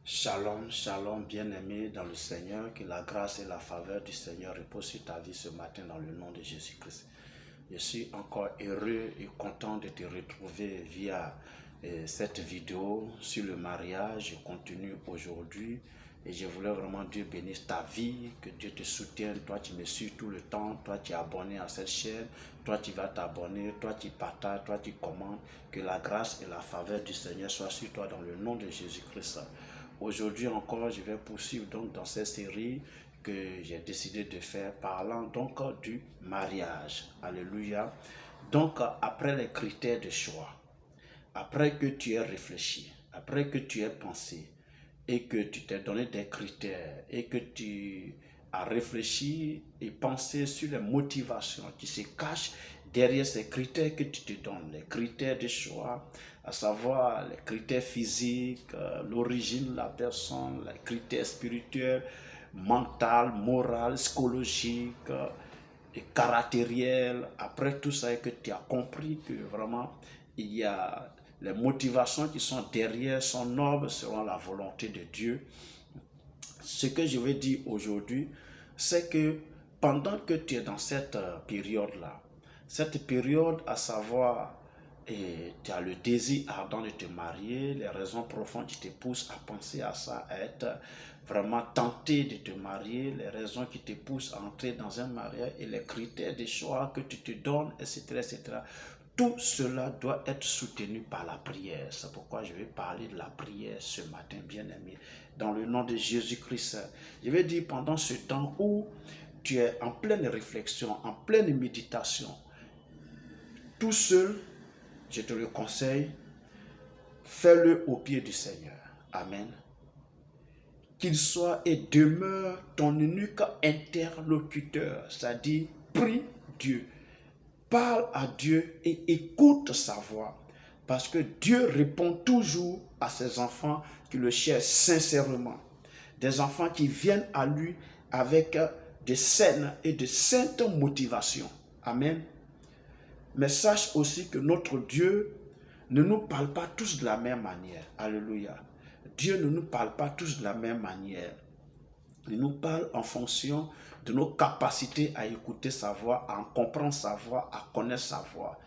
Shalom, shalom, bien-aimé dans le Seigneur, que la grâce et la faveur du Seigneur reposent sur ta vie ce matin dans le nom de Jésus-Christ. Je suis encore heureux et content de te retrouver via cette vidéo sur le mariage. Je continue aujourd'hui et je voulais vraiment Dieu bénisse ta vie, que Dieu te soutienne. Toi, tu me suis tout le temps. Toi, tu es abonné à cette chaîne. Toi, tu vas t'abonner. Toi, tu partages. Toi, tu commandes. Que la grâce et la faveur du Seigneur soient sur toi dans le nom de Jésus-Christ. Aujourd'hui encore, je vais poursuivre donc dans cette série que j'ai décidé de faire parlant donc du mariage. Alléluia. Donc après les critères de choix, après que tu aies réfléchi, après que tu aies pensé et que tu t'es donné des critères et que tu as réfléchi et pensé sur les motivations qui se cachent derrière ces critères que tu te donnes, les critères de choix, à savoir les critères physiques, l'origine de la personne, les critères spirituels, mental, moral, psychologique et caractériel. Après tout ça, et que tu as compris que vraiment il y a les motivations qui sont derrière sont nobles selon la volonté de Dieu. Ce que je veux dire aujourd'hui, c'est que pendant que tu es dans cette période-là, cette période à savoir, et tu as le désir ardent de te marier, les raisons profondes qui te poussent à penser à ça, à être vraiment tenté de te marier, les raisons qui te poussent à entrer dans un mariage et les critères de choix que tu te donnes, etc., etc. Tout cela doit être soutenu par la prière. C'est pourquoi je vais parler de la prière ce matin, bien-aimé. Dans le nom de Jésus-Christ, je vais dire pendant ce temps où tu es en pleine réflexion, en pleine méditation, tout seul, je te le conseille, fais-le au pied du Seigneur. Amen. Qu'il soit et demeure ton unique interlocuteur, c'est-à-dire prie Dieu. Parle à Dieu et écoute sa voix. Parce que Dieu répond toujours à ses enfants qui le cherchent sincèrement. Des enfants qui viennent à lui avec de saines et de saintes motivations. Amen. Mais sache aussi que notre Dieu ne nous parle pas tous de la même manière. Alléluia. Dieu ne nous parle pas tous de la même manière. Il nous parle en fonction de nos capacités à écouter sa voix, à en comprendre sa voix, à connaître sa voix.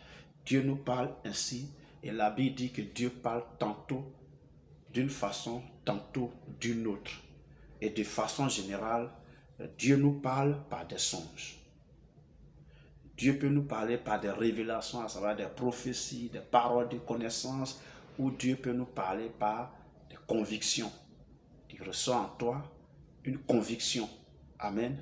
Dieu nous parle ainsi et la Bible dit que Dieu parle tantôt d'une façon, tantôt d'une autre. Et de façon générale, Dieu nous parle par des songes. Dieu peut nous parler par des révélations, à savoir des prophéties, des paroles de connaissance, ou Dieu peut nous parler par des convictions. Il ressent en toi une conviction. Amen.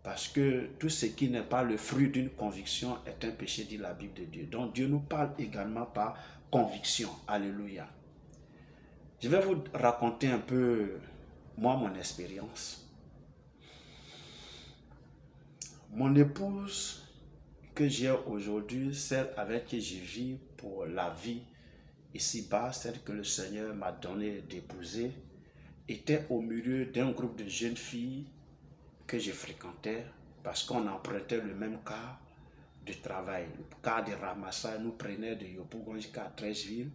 Parce que tout ce qui n'est pas le fruit d'une conviction est un péché, dit la Bible de Dieu. Donc Dieu nous parle également par conviction. Alléluia. Je vais vous raconter un peu, moi, mon expérience. Mon épouse que j'ai aujourd'hui, celle avec qui je vis pour la vie ici-bas, celle que le Seigneur m'a donné d'épouser, était au milieu d'un groupe de jeunes filles que je fréquentais parce qu'on empruntait le même car de travail. Le car de ramassage nous prenait de Yopougon jusqu'à Treichville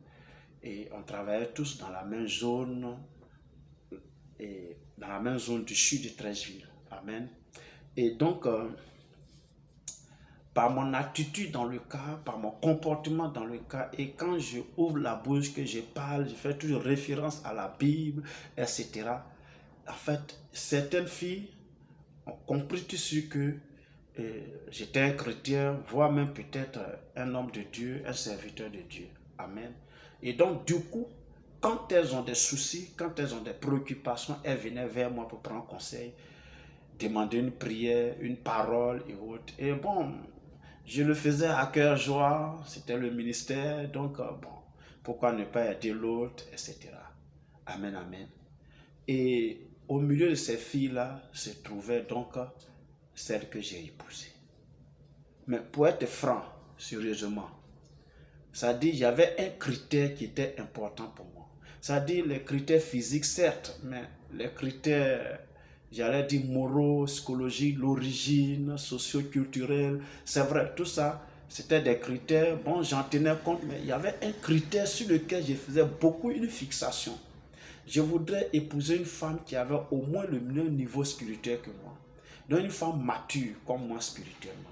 et on travaillait tous dans la même zone et dans la même zone du sud de Treichville. Amen. Et donc, par mon attitude dans le cas, par mon comportement dans le cas, et quand je ouvre la bouche, que je parle, je fais toujours référence à la Bible, etc. En fait, certaines filles ont compris tout de suite que j'étais un chrétien, voire même peut-être un homme de Dieu, un serviteur de Dieu. Amen. Et donc, du coup, quand elles ont des soucis, quand elles ont des préoccupations, elles venaient vers moi pour prendre conseil, demander une prière, une parole et autres. Et bon, je le faisais à cœur joie, c'était le ministère, donc bon, pourquoi ne pas aider l'autre, etc. Amen, amen. Et au milieu de ces filles-là se trouvait donc celle que j'ai épousée. Mais pour être franc, sérieusement, ça dit il y avait un critère qui était important pour moi. Ça dit les critères physiques, certes, mais les critères, j'allais dire moraux, psychologiques, l'origine, socio-culturelle, c'est vrai, tout ça, c'était des critères, bon, j'en tenais compte, mais il y avait un critère sur lequel je faisais beaucoup une fixation. je voudrais épouser une femme qui avait au moins le même niveau spirituel que moi. Donc une femme mature comme moi spirituellement.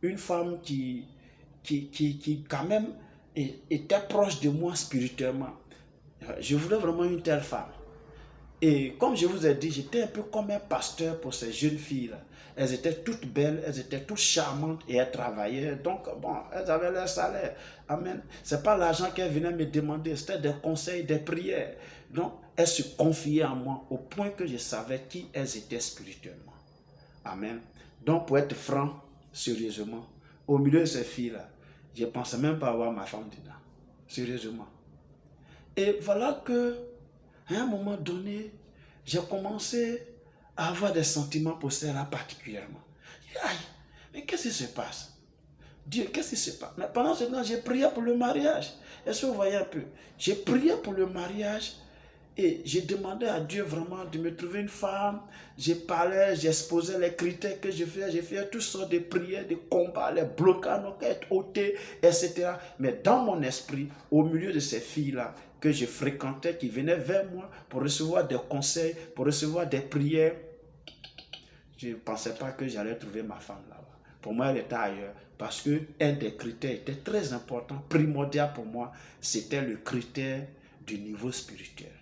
Une femme qui quand même était proche de moi spirituellement. Je voulais vraiment une telle femme. Et comme je vous ai dit, j'étais un peu comme un pasteur pour ces jeunes filles-là. Elles étaient toutes belles, elles étaient toutes charmantes et elles travaillaient. Donc, bon, elles avaient leur salaire. Amen. Ce n'est pas l'argent qu'elles venaient me demander, c'était des conseils, des prières. Donc, elles se confiaient en moi au point que je savais qui elles étaient spirituellement. Amen. Donc, pour être franc, sérieusement, au milieu de ces filles-là, je ne pensais même pas avoir ma femme dedans. Sérieusement. Et voilà que, à un moment donné, j'ai commencé à avoir des sentiments pour celle-là particulièrement. Aïe, mais qu'est-ce qui se passe? Dieu, qu'est-ce qui se passe? Mais pendant ce temps, j'ai prié pour le mariage. Est-ce que vous voyez un peu? J'ai prié pour le mariage et j'ai demandé à Dieu vraiment de me trouver une femme. J'ai parlé, j'exposais les critères que je faisais. J'ai fait toutes sortes de prières, de combats, les blocages, être ôtés, etc. Mais dans mon esprit, au milieu de ces filles-là que je fréquentais, qui venaient vers moi pour recevoir des conseils, pour recevoir des prières, je ne pensais pas que j'allais trouver ma femme là-bas. Pour moi, elle était ailleurs. Parce qu'un des critères était très important, primordial pour moi, c'était le critère du niveau spirituel.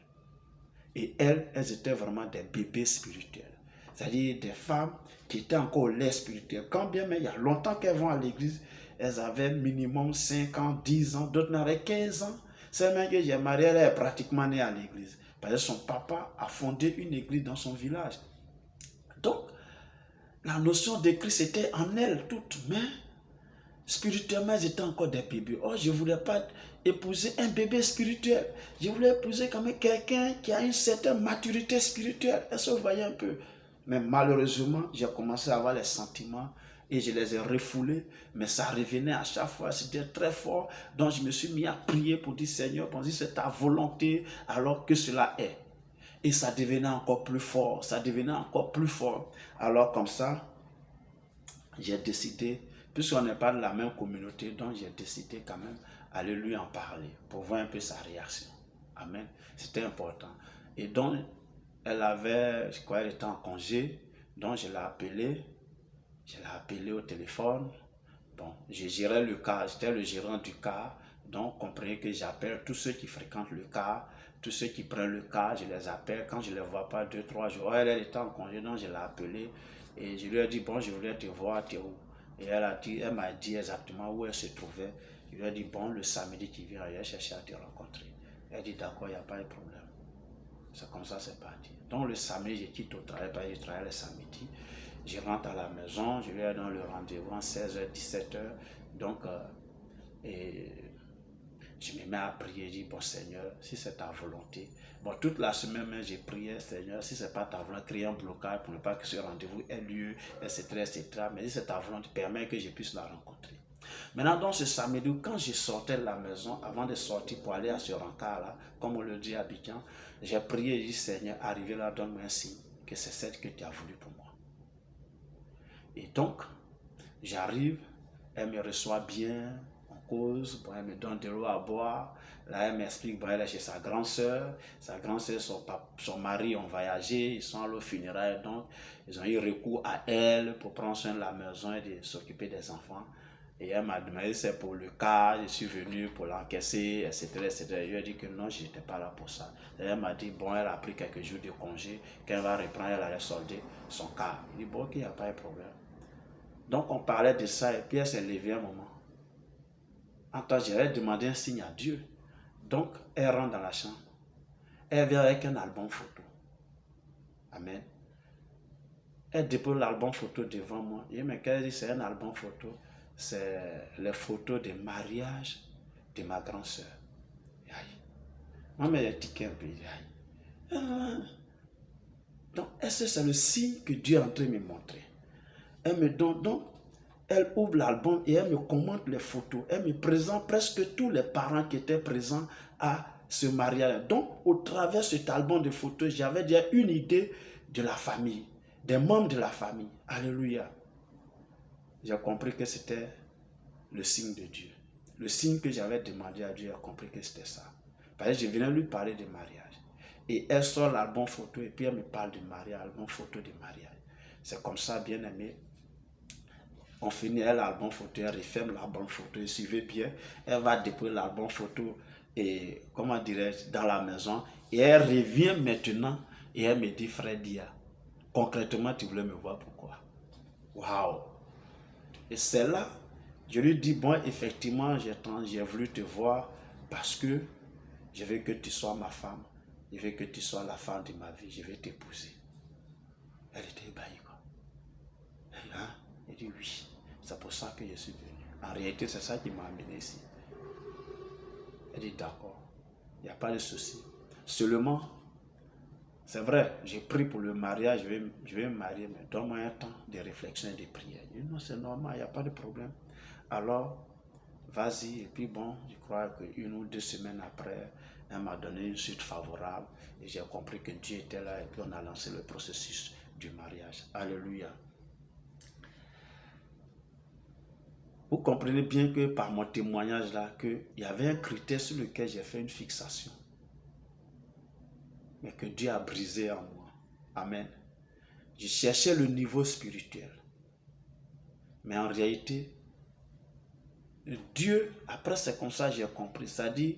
Et elles étaient vraiment des bébés spirituels. C'est-à-dire des femmes qui étaient encore au lait spirituel. Quand bien même il y a longtemps qu'elles vont à l'église, elles avaient minimum 5 ans, 10 ans, d'autres n'avaient 15 ans. Celle même que j'ai mariée, elle est pratiquement née à l'église. Parce que son papa a fondé une église dans son village. Donc, la notion de Christ était en elles toutes, mais spirituellement, elles étaient encore des bébés. Oh, je ne voulais pas épouser un bébé spirituel. Je voulais épouser quand même quelqu'un qui a une certaine maturité spirituelle. Est-ce que vous voyez un peu? Mais malheureusement, j'ai commencé à avoir les sentiments et je les ai refoulés. Mais ça revenait à chaque fois, c'était très fort. Donc je me suis mis à prier pour dire, Seigneur, pour dire, c'est ta volonté alors que cela est. Et ça devenait encore plus fort, ça devenait encore plus fort. Alors comme ça, j'ai décidé, puisqu'on n'est pas de la même communauté, donc j'ai décidé quand même aller lui en parler pour voir un peu sa réaction. Amen. C'était important. Et donc, elle avait, je crois, elle était en congé, donc je l'ai appelé au téléphone. Bon, je gérais le cas, j'étais le gérant du cas, donc comprenez que j'appelle tous ceux qui fréquentent le cas, tous ceux qui prennent le cas, je les appelle quand je ne les vois pas 2-3 jours. Elle était en congé, donc je l'ai appelée et je lui ai dit, bon, je voulais te voir, tu es où? Et elle m'a dit exactement où elle se trouvait. Je lui ai dit, bon, le samedi qui vient, j'ai cherché à te rencontrer. Elle dit, d'accord, il n'y a pas de problème. C'est comme ça, c'est parti. Donc le samedi, je quitte au travail, parce que je travaille le samedi. Je rentre à la maison, je lui ai donné le rendez-vous à 16h, 17h. Donc, et je me mets à prier, je dis, bon Seigneur, si c'est ta volonté. Bon, toute la semaine, j'ai prié, Seigneur, si ce n'est pas ta volonté, créer un blocage pour ne pas que ce rendez-vous ait lieu, etc., etc. Mais si c'est ta volonté, permets que je puisse la rencontrer. Maintenant, dans ce samedi, quand je sortais de la maison, avant de sortir pour aller à ce rencard-là, comme on le dit à Abidjan, j'ai prié, j'ai dit, Seigneur, arrivé là, donne-moi un signe, que c'est celle que tu as voulu pour moi. Et donc, j'arrive, elle me reçoit bien, on cause, bon, elle me donne de l'eau à boire. Là, elle m'explique, bon, elle est chez sa grande soeur. Sa grande soeur, son mari ont voyagé, ils sont allés au funérailles, donc ils ont eu recours à elle pour prendre soin de la maison et de s'occuper des enfants. Et elle m'a demandé si c'est pour le cas, je suis venu pour l'encaisser, etc., etc. Je lui ai dit que non, je n'étais pas là pour ça. Et elle m'a dit, bon, elle a pris quelques jours de congé, qu'elle va reprendre, elle allait solder son cas. Il dit, bon, ok, il n'y a pas de problème. Donc on parlait de ça et puis elle s'est levée un moment. En temps, j'avais demandé un signe à Dieu. Donc elle rentre dans la chambre. Elle vient avec un album photo. Amen. Elle dépose l'album photo devant moi. Et mais qu'elle dit, c'est un album photo. C'est les photos de mariage de ma grande soeur. Moi, j'ai tiqué un peu. Donc, est-ce que c'est le signe que Dieu est en train de me montrer? Elle me donne donc. Elle ouvre l'album et elle me commente les photos. Elle me présente presque tous les parents qui étaient présents à ce mariage. Donc, au travers de cet album de photos, j'avais déjà une idée de la famille, des membres de la famille. Alléluia. J'ai compris que c'était le signe de Dieu. Le signe que j'avais demandé à Dieu, j'ai compris que c'était ça. Parce que je venais lui parler de mariage. Et elle sort l'album photo et puis elle me parle de mariage, album photo de mariage. C'est comme ça, bien aimé. On finit l'album photo, elle referme l'album photo, et suivez bien, elle va déposer l'album photo et, comment dirais-je, dans la maison. Et elle revient maintenant et elle me dit, frère Dia, concrètement, tu voulais me voir pourquoi? Waouh! Et c'est là, je lui dis, bon, effectivement, j'ai voulu te voir parce que je veux que tu sois ma femme. Je veux que tu sois la femme de ma vie. Je vais t'épouser. Elle était ébahie, quoi. Hein? Elle dit oui. C'est pour ça que je suis venu. En réalité, c'est ça qui m'a amené ici. Elle dit d'accord. Il n'y a pas de souci. Seulement, c'est vrai, j'ai pris pour le mariage, je vais me marier, mais donne-moi un temps de réflexion et de prière. Je dis non, c'est normal, il n'y a pas de problème. Alors, vas-y, et puis bon, je crois qu'une ou 2 semaines après, elle m'a donné une suite favorable et j'ai compris que Dieu était là et puis on a lancé le processus du mariage. Alléluia. Vous comprenez bien que par mon témoignage là, qu'il y avait un critère sur lequel j'ai fait une fixation, mais que Dieu a brisé en moi. Amen. Je cherchais le niveau spirituel, mais en réalité, Dieu, après c'est comme ça j'ai compris, c'est-à-dire,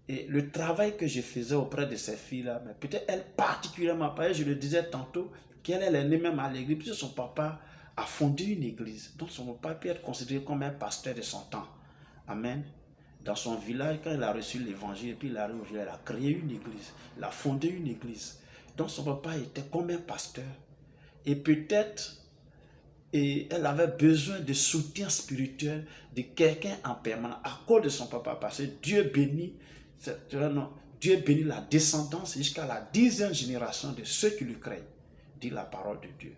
et le travail que je faisais auprès de ces filles-là, mais peut-être elle particulièrement, parce que je le disais tantôt, qu'elle est née même à l'église, puisque son papa a fondé une église, donc son papa peut être considéré comme un pasteur de son temps. Amen. Dans son village, quand il a reçu l'évangile, et puis il arrive au village, il a créé une église, il a fondé une église. Donc son papa était comme un pasteur. Et peut-être, et elle avait besoin de soutien spirituel de quelqu'un en permanence à cause de son papa, parce que Dieu bénit, Dieu bénit la descendance jusqu'à la 10e génération de ceux qui lui craignent, dit la parole de Dieu.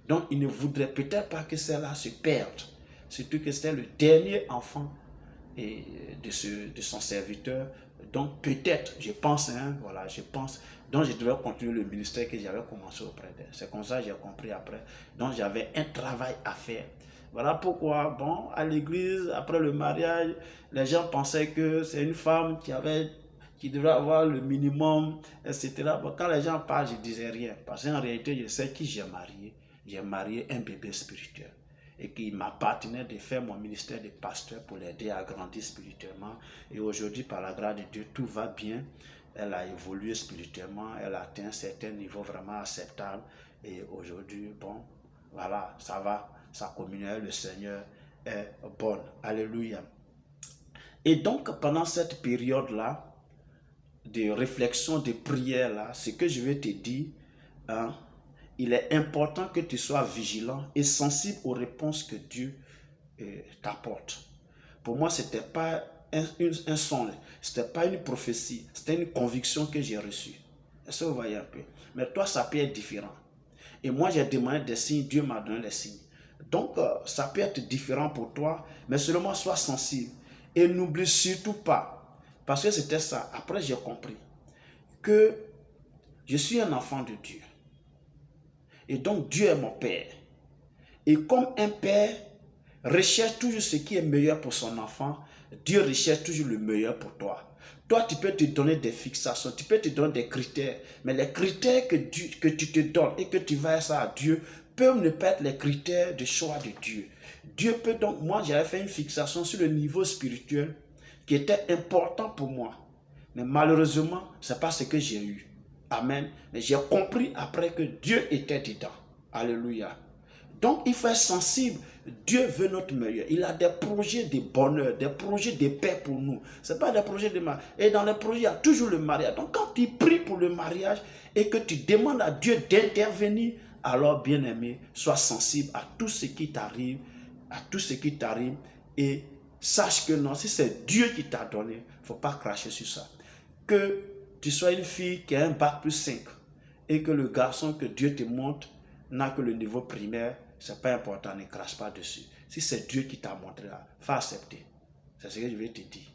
Donc il ne voudrait peut-être pas que celle-là se perde, surtout que c'était le dernier enfant de son serviteur. Donc peut-être, je pense, voilà, je pense, donc je devais continuer le ministère que j'avais commencé auprès d'elle. C'est comme ça que j'ai compris après. Donc j'avais un travail à faire. Voilà pourquoi, bon, à l'église, après le mariage, les gens pensaient que c'est une femme qui devrait avoir le minimum, etc. Bon, quand les gens parlent, je ne disais rien. Parce qu'en réalité, je sais qui j'ai marié. J'ai marié un bébé spirituel. Et qu'il m'appartenait de faire mon ministère de pasteur pour l'aider à grandir spirituellement. Et aujourd'hui, par la grâce de Dieu, tout va bien. Elle a évolué spirituellement, elle a atteint un certain niveau vraiment acceptable. Et aujourd'hui, bon, voilà, ça va. Sa communion avec le Seigneur est bonne. Alléluia. Et donc, pendant cette période-là, de réflexion, de prière-là, ce que je vais te dire, hein, il est important que tu sois vigilant et sensible aux réponses que Dieu t'apporte. Pour moi, ce n'était pas un songe, ce n'était pas une prophétie, c'était une conviction que j'ai reçue. Est-ce que vous voyez un peu? Mais toi, ça peut être différent. Et moi, j'ai demandé des signes, Dieu m'a donné les signes. Donc, ça peut être différent pour toi, mais seulement sois sensible. Et n'oublie surtout pas, parce que c'était ça. Après, j'ai compris que je suis un enfant de Dieu. Et donc, Dieu est mon Père. Et comme un père recherche toujours ce qui est meilleur pour son enfant, Dieu recherche toujours le meilleur pour toi. Toi, tu peux te donner des fixations, tu peux te donner des critères, mais les critères que tu te donnes et que tu vas ça à Dieu peuvent ne pas être les critères de choix de Dieu. Dieu peut donc, moi j'avais fait une fixation sur le niveau spirituel qui était important pour moi. Mais malheureusement, ce n'est pas ce que j'ai eu. Amen. Mais j'ai compris après que Dieu était dedans. Alléluia. Donc, il faut être sensible. Dieu veut notre meilleur. Il a des projets de bonheur, des projets de paix pour nous. Ce n'est pas des projets de mariage. Et dans les projets, il y a toujours le mariage. Donc, quand tu pries pour le mariage et que tu demandes à Dieu d'intervenir, alors, bien-aimé, sois sensible à tout ce qui t'arrive, et sache que non, si c'est Dieu qui t'a donné, il ne faut pas cracher sur ça. Que tu sois une fille qui a un bac plus 5 et que le garçon que Dieu te montre n'a que le niveau primaire, ce n'est pas important, ne crache pas dessus. Si c'est Dieu qui t'a montré là, faut accepter. C'est ce que je vais te dire.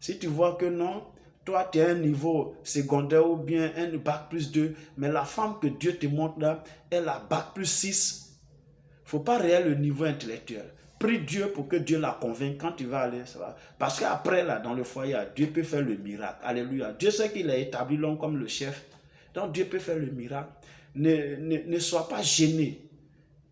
Si tu vois que non, toi tu as un niveau secondaire ou bien un bac plus 2, mais la femme que Dieu te montre là, elle a bac plus 6, il ne faut pas réel le niveau intellectuel. Prie Dieu pour que Dieu la convainque quand tu vas aller. Ça va. Parce qu'après, là, dans le foyer, Dieu peut faire le miracle. Alléluia. Dieu sait qu'il a établi l'homme comme le chef. Donc Dieu peut faire le miracle. Ne sois pas gêné.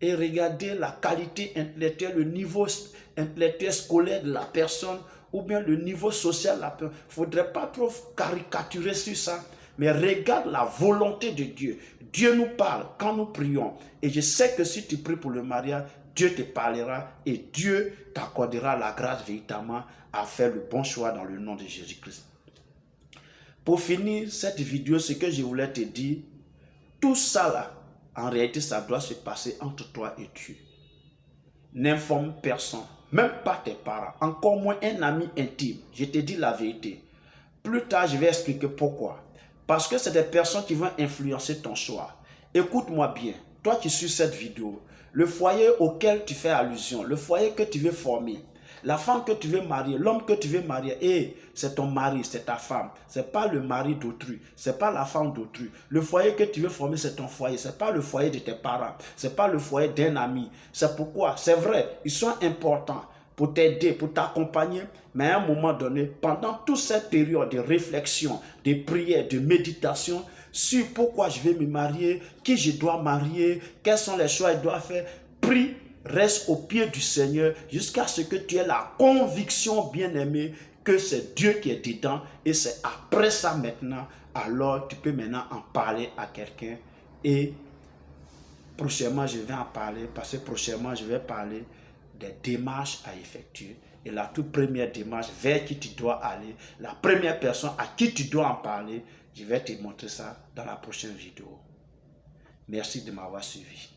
Et regardez la qualité intellectuelle, le niveau intellectuel scolaire de la personne, ou bien le niveau social de la personne. Il ne faudrait pas trop caricaturer sur ça. Mais regarde la volonté de Dieu. Dieu nous parle quand nous prions. Et je sais que si tu pries pour le mariage, Dieu te parlera et Dieu t'accordera la grâce véritablement à faire le bon choix dans le nom de Jésus-Christ. Pour finir cette vidéo, ce que je voulais te dire, tout ça là, en réalité, ça doit se passer entre toi et Dieu. N'informe personne, même pas tes parents, encore moins un ami intime. Je te dis la vérité. Plus tard, je vais expliquer pourquoi. Parce que c'est des personnes qui vont influencer ton choix. Écoute-moi bien, toi qui suis cette vidéo, le foyer auquel tu fais allusion, le foyer que tu veux former, la femme que tu veux marier, l'homme que tu veux marier, c'est ton mari, c'est ta femme. Ce n'est pas le mari d'autrui, ce n'est pas la femme d'autrui. Le foyer que tu veux former, c'est ton foyer. Ce n'est pas le foyer de tes parents, ce n'est pas le foyer d'un ami. C'est pourquoi, c'est vrai, ils sont importants pour t'aider, pour t'accompagner, mais à un moment donné, pendant toute cette période de réflexion, de prière, de méditation, sur pourquoi je vais me marier, qui je dois marier, quels sont les choix que je dois faire, prie, reste au pied du Seigneur jusqu'à ce que tu aies la conviction, bien-aimé, que c'est Dieu qui est dedans et c'est après ça maintenant, alors tu peux maintenant en parler à quelqu'un et prochainement je vais en parler parce que prochainement je vais parler des démarches à effectuer. Et la toute première démarche vers qui tu dois aller, la première personne à qui tu dois en parler, je vais te montrer ça dans la prochaine vidéo. Merci de m'avoir suivi.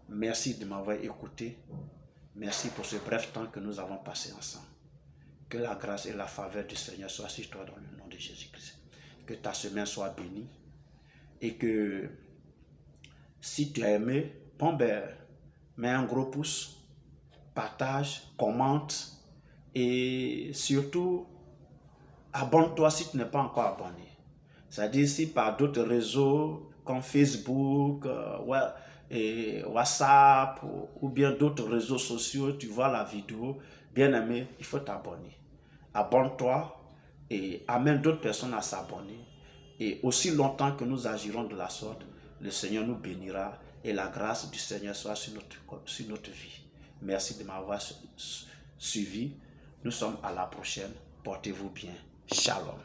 Merci de m'avoir écouté. Merci pour ce bref temps que nous avons passé ensemble. Que la grâce et la faveur du Seigneur soient sur toi dans le nom de Jésus-Christ. Que ta semaine soit bénie. Et que si tu as aimé, bon ben, mets un gros pouce, partage, commente et surtout abonne-toi si tu n'es pas encore abonné. C'est-à-dire si par d'autres réseaux comme Facebook, et WhatsApp ou bien d'autres réseaux sociaux, tu vois la vidéo, bien aimé, il faut t'abonner. Abonne-toi et amène d'autres personnes à s'abonner. Et aussi longtemps que nous agirons de la sorte, le Seigneur nous bénira et la grâce du Seigneur soit sur notre vie. Merci de m'avoir suivi. Nous sommes à la prochaine. Portez-vous bien. Shalom.